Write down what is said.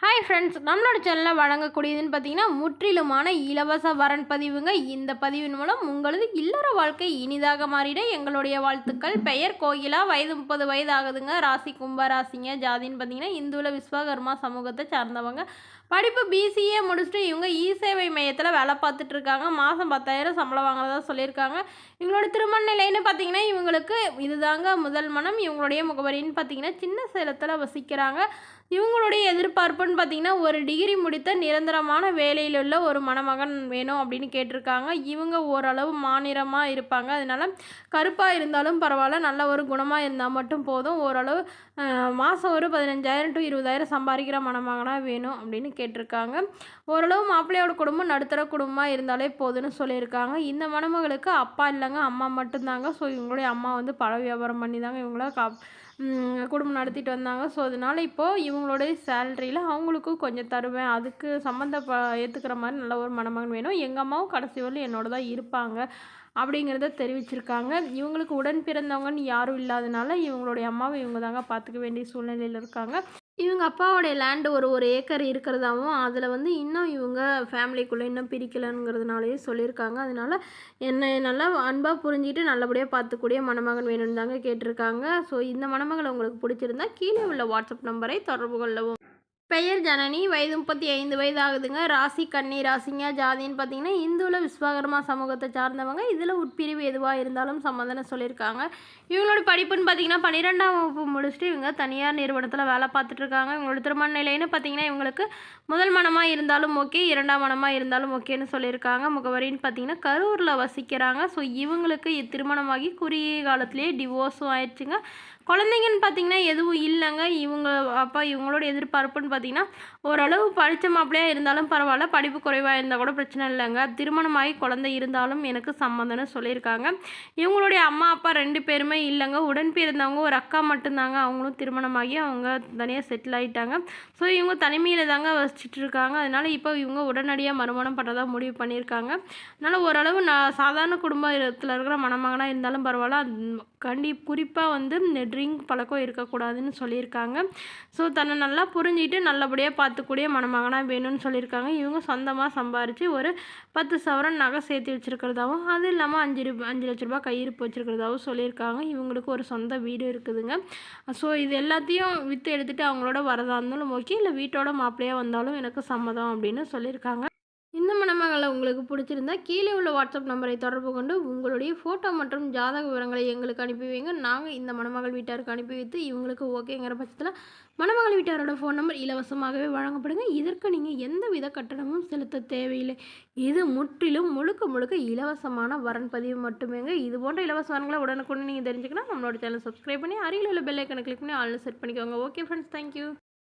Hi friends, நம்மளோட சேனலில் வழங்கக்கூடியதுன்னு பார்த்தீங்கன்னா முற்றிலுமான இலவச வரன் பதிவுங்க. இந்த பதிவின் மூலம் உங்களது இல்லற வாழ்க்கை இனிதாக மாறிட எங்களுடைய வாழ்த்துக்கள். பெயர் கோகிலா, வயது 30 வயது ஆகுதுங்க. ராசி கும்ப ராசிங்க. ஜாதின்னு பார்த்தீங்கன்னா இந்துவில் விஸ்வகர்மா சமூகத்தை சார்ந்தவங்க. படிப்பு பிசிஏ முடிச்சுட்டு இவங்க சேவை மையத்தில் வேலை பார்த்துட்டு இருக்காங்க. மாதம் 10,000 சம்பளம் வாங்குறதா சொல்லியிருக்காங்க. இவங்களோட திருமண நிலைன்னு பார்த்தீங்கன்னா இவங்களுக்கு இதுதாங்க முதல் மனம். இவங்களுடைய முகவரின்னு பார்த்தீங்கன்னா சின்ன சேலத்தில் வசிக்கிறாங்க. இவங்களுடைய எதிர்பார்ப்புன்னு பார்த்தீங்கன்னா ஒரு டிகிரி முடித்த நிரந்தரமான வேலையில் உள்ள ஒரு மணமகன் வேணும் அப்படின்னு கேட்டிருக்காங்க. இவங்க ஓரளவு மாநிறமாக இருப்பாங்க. அதனால கருப்பாக இருந்தாலும் பரவாயில்ல, நல்ல ஒரு குணமாக இருந்தால் மட்டும் போதும். ஓரளவு மாதம் ஒரு 15,000 to 20,000 சம்பாதிக்கிற மணமகனாக வேணும் அப்படின்னு கேட்டிருக்காங்க. ஓரளவு மாப்பிள்ளையோட குடும்பம் நடுத்தர குடும்பமாக இருந்தாலே போதுன்னு சொல்லியிருக்காங்க. இந்த மணமகளுக்கு அப்பா இல்லைங்க, அம்மா மட்டும்தாங்க. ஸோ இவங்களுடைய அம்மா வந்து பழ வியாபாரம் பண்ணி தாங்க இவங்கள குடும்பம் நடத்திட்டு வந்தாங்க. ஸோ அதனால் இப்போது இவங்களுடைய சேலரியில் அவங்களுக்கும் கொஞ்சம் தருவேன், அதுக்கு ஏற்றுக்கிற மாதிரி நல்ல ஒரு மணமகன் வேணும். எங்கள் அம்மாவும் கடைசி வரலும் என்னோட தான் இருப்பாங்க அப்படிங்கிறத தெரிவிச்சிருக்காங்க. இவங்களுக்கு உடன் பிறந்தவங்கன்னு யாரும் இல்லாதனால இவங்களுடைய அம்மாவை இவங்க தாங்க பார்த்துக்க வேண்டிய சூழ்நிலையில் இருக்காங்க. இவங்க அப்பாவோடைய லேண்டு ஒரு ஏக்கர் இருக்கிறதாவும் அதில் வந்து இன்னும் இவங்க ஃபேமிலிக்குள்ளே இன்னும் பிரிக்கலைங்கிறதுனாலேயே சொல்லியிருக்காங்க. அதனால் என்னை நல்லா அன்பாக புரிஞ்சுக்கிட்டு நல்லபடியாக பார்த்துக்கூடிய மணமகன் வேணும்னு தாங்க கேட்டிருக்காங்க. ஸோ இந்த மணமகளை உங்களுக்கு பிடிச்சிருந்தா கீழே உள்ள வாட்ஸ்அப் நம்பரை தொடர்பு கொள்ளவும். பெயர் ஜனனி, வயது 35 வயது ஆகுதுங்க. ராசி கன்னி ராசிங்க. ஜாதின்னு பார்த்தீங்கன்னா இந்துவில் விஸ்வகர்மா சமூகத்தை சார்ந்தவங்க. இதில் உட்பிரிவு எதுவாக இருந்தாலும் சம்மந்தம்னு சொல்லியிருக்காங்க. இவங்களோட படிப்புன்னு பார்த்தீங்கன்னா 12ஆம் வகுப்பு முடிச்சுட்டு இவங்க தனியார் நிறுவனத்தில் வேலை பார்த்துட்ருக்காங்க. இவங்களோட திருமண நிலைன்னு பார்த்தீங்கன்னா இவங்களுக்கு முதல் மனமாக இருந்தாலும் ஓகே, 2ஆம் மனமாக இருந்தாலும் ஓகேன்னு சொல்லியிருக்காங்க. முகவரின்னு பார்த்தீங்கன்னா கரூரில் வசிக்கிறாங்க. ஸோ இவங்களுக்கு திருமணமாகி குறுகிய காலத்திலேயே டிவோர்ஸும் ஆயிடுச்சுங்க. குழந்தைங்கன்னு பார்த்தீங்கன்னா எதுவும் இல்லைங்க. இவங்களோட எதிர்பார்ப்புன்னு பார்த்தீங்கன்னா ஓரளவு படித்த மாப்பிள்ளையாக இருந்தாலும் பரவாயில்ல, படிப்பு குறைவாக இருந்தால் கூட பிரச்சனை இல்லைங்க. திருமணமாகி குழந்தை இருந்தாலும் எனக்கு சம்மந்தம்னு சொல்லியிருக்காங்க. இவங்களுடைய அம்மா அப்பா 2 பேருமே இல்லைங்க. உடன் பிறந்தவங்க ஒரு அக்கா மட்டும்தாங்க. அவங்களும் திருமணமாகி அவங்க தனியாக செட்டில் ஆகிட்டாங்க. ஸோ இவங்க தனிமையில் தாங்க வசிச்சுட்டு இருக்காங்க. அதனால் இப்போ இவங்க உடனடியாக மறுமணம் பண்ணுறதா முடிவு பண்ணியிருக்காங்க. அதனால் ஓரளவு சாதாரண குடும்பத்தில் இருக்கிற மணமகனாக இருந்தாலும் பரவாயில்ல, குறிப்பாக வந்து ட்ரிங்க் பழக்கம் இருக்கக்கூடாதுன்னு சொல்லியிருக்காங்க. ஸோ தன்னை நல்லா புரிஞ்சுக்கிட்டு நல்லபடியாக பார்த்துக்கூடிய மணமகனாக வேணும்னு சொல்லியிருக்காங்க. இவங்க சொந்தமாக சம்பாரித்து ஒரு 10 சவரன் நகை சேர்த்து வச்சுருக்கிறதாவும், அது இல்லாமல் 5 லட்ச ரூபா கையிருப்பு வச்சுருக்கிறதாவும் சொல்லியிருக்காங்க. இவங்களுக்கு ஒரு சொந்த வீடு இருக்குதுங்க. ஸோ இது எல்லாத்தையும் விற்று எடுத்துகிட்டு அவங்களோட வரதா இருந்தாலும் ஓகே, இல்லை வீட்டோட மாப்பிள்ளையாக வந்தாலும் எனக்கு சம்மதம் அப்படின்னு சொல்லியிருக்காங்க. இந்த மணமகளை உங்களுக்கு பிடிச்சிருந்தா கீழே உள்ள வாட்ஸ்அப் நம்பரை தொடர்பு கொண்டு உங்களுடைய ஃபோட்டோ மற்றும் ஜாதக விவரங்களை எங்களுக்கு அனுப்பி வைங்க. நாங்கள் இந்த மணமகள் வீட்டாருக்கு அனுப்பி வைத்து இவங்களுக்கு ஓகேங்கிற பட்சத்தில் மணமகள் வீட்டாரோட ஃபோன் நம்பர் இலவசமாகவே வழங்கப்படுங்க. இதற்கு நீங்கள் எந்த வித கட்டணமும் செலுத்த தேவையில்லை. இது முற்றிலும் முழுக்க இலவசமான வரன் பதிவு மட்டுமேங்க. இது போன்ற இலவச வரன்களை உடனுக்குடன் நீங்கள் தெரிஞ்சுக்கணும். நம்மளோட சேனல் சப்ஸ்கிரைப் பண்ணி அருகில் உள்ள பெல் ஐக்கனை கிளிக் பண்ணி ஆல்னு செட் பண்ணிக்கோங்க. Okay friends, thank you.